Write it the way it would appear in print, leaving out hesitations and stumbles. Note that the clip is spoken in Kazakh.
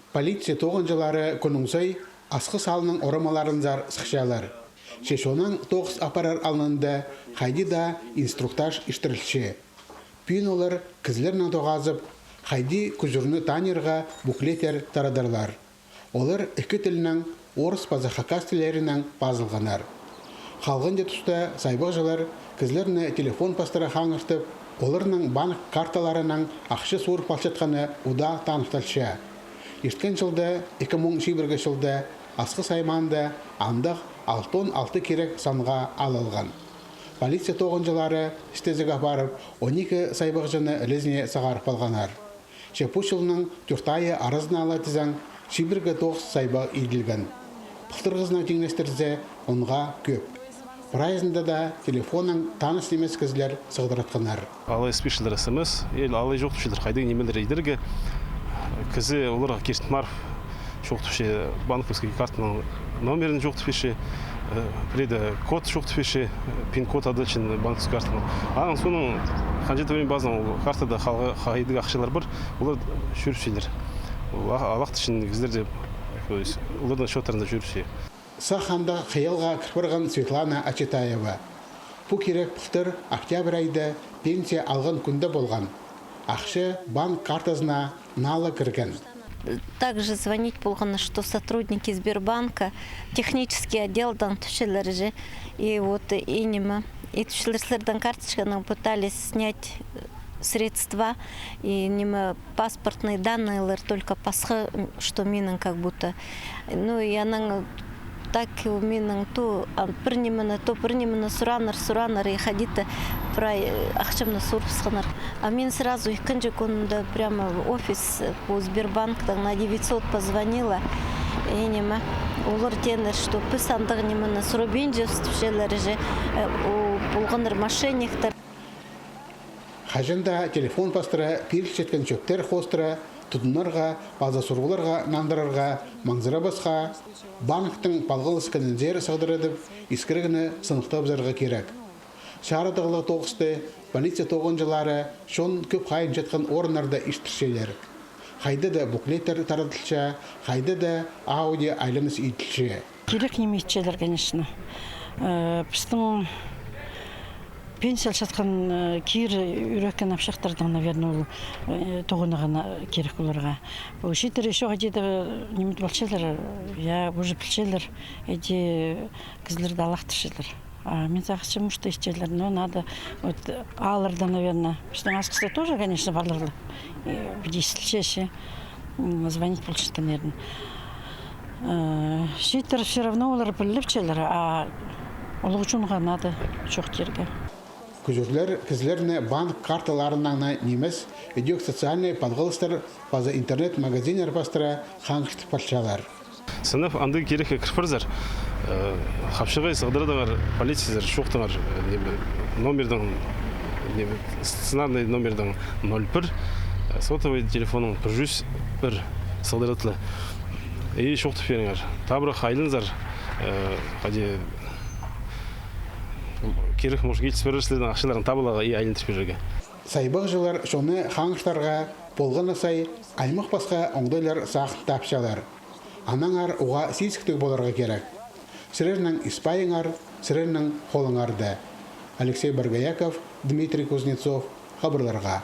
Полиция тоғынжылары күніңсай асқы салының орамаларын зар сықшалар. Шешонан тоғыз апарар алынында қайды да инструктаж іштірілші. Пүйін олар кізлерінің тоғазып, қайды күзірні танерға буклетер тарадарлар. Олар екі тілінің орыс пазахакас тілерінің базылғанар. Қалған де тұста сайбақ жылар кізлеріні телефон пастыра қаңыртып, оларының банк карталарының ақшы суыр палшатқаны ұда танықталшы. Ерткен жылда 2011 жылда асқы сайманында андық 6 керек санға алылған. Полиция тоғынжылары істезігі апарып, 12 сайбақ жыны ілізіне сағарып алғанар. Шепу жылының 4 айы арызын ала тізің, шибіргі 9 сайбақ еділген. Пықтырғызына теңестірзе, онға көп. Прайызында да телефонның таныс немес кізлер сығдыратқанар. Алай спешілдер смс, алай жоқ түшілдер қайды немелер едірге. Кізі оларға керсін марф жоқ түші, банковский картының номерін жоқ түші, код жоқ түші, пин-код адылшын банковский картының. Ағын соның қанжеті өрен базын картада қайдығы ақшалар бір, олар жүріпшелер. Алақ түшін кіздерде олардың шоттарында жүріпше. Сақанда қиялға кірпірған Светлана Ачетаева. Бұл керек пұқтыр октябрь айда пенсия алған күнді болған. Ақшы банк картасына налы кірген. Также звонить болғаны, что сотрудники Сбербанка, технический отделдан түшелер же, и вот и нема. И түшелерден карточканы пытались снять средства, и нема паспортные данные, только пасхы, что минен как будто. Ну и она так у меня то принимано суранар и ходит про ахчемна сурпсханар. А мен сразу их конжекунда прямо в офис по Сбербанку на 900 позвонила и нема. Улар тенер, что писандык немана сурубинжевств шелер же булгандар мошенниктер. Хажында телефон пастыра пиршеткен чөптер хостыра тұтынарға, база сұрғыларға, нандырарға, маңзыра басқа, банктың палғылыс кәнінзер сағдырадып, искірігіні сынықтап зарға керек. Шарадығылы тоғысты, полиция тоғынжылары шон көп қайын жатқан орынларда іштіршелер. Қайды да буклеттер таратылша, қайды да аудио айланыс етілші. Керек немейтшелер, конечно. Біздің пенсия жатқан кир үйреккен апшақтардан, наверное, тоғынығына керек оларға. Шетер еще ғадеді немет балшелер, я уже білшелер, әде кізлерді алақтышелер. Мен сақшым ұшты ешчелер, но надо алырда, наверное. Біздің асқыста тоже, конечно, балырлы. Бдесілшеші, звонить болшытты, наверное. Шетер все равно олар біліпчелер, а олық үшінға надо жоқ терге. Күзірлер кізлеріне банк карталарынан немес, өдек социальный подғылыстар база интернет-магазинер бастыра қаңқышты патшалар. Сынып аңды керек кірпірзір. Қапшығай сығдырдыңар, полициязір шоқтыңар номердің, сценарный номердің 01, сотовый телефоның 101 сығдырдылы. И шоқты феріңар. Табыры қайлыңызар, қаде керек может кетіс беріршілердің ақшыларын табылаға и айлындырып берерге. Сайбақ жылар шоны қаңғыштарға болғаны сай аймақ басқа оңдайлар сақын тапшалар. Анаңар оға сейсіктік боларға керек. Сірерінің испайыңар, сірерінің қолыңарды. Алексей Баргаяков, Дмитрий Кузнецов, хабарларға.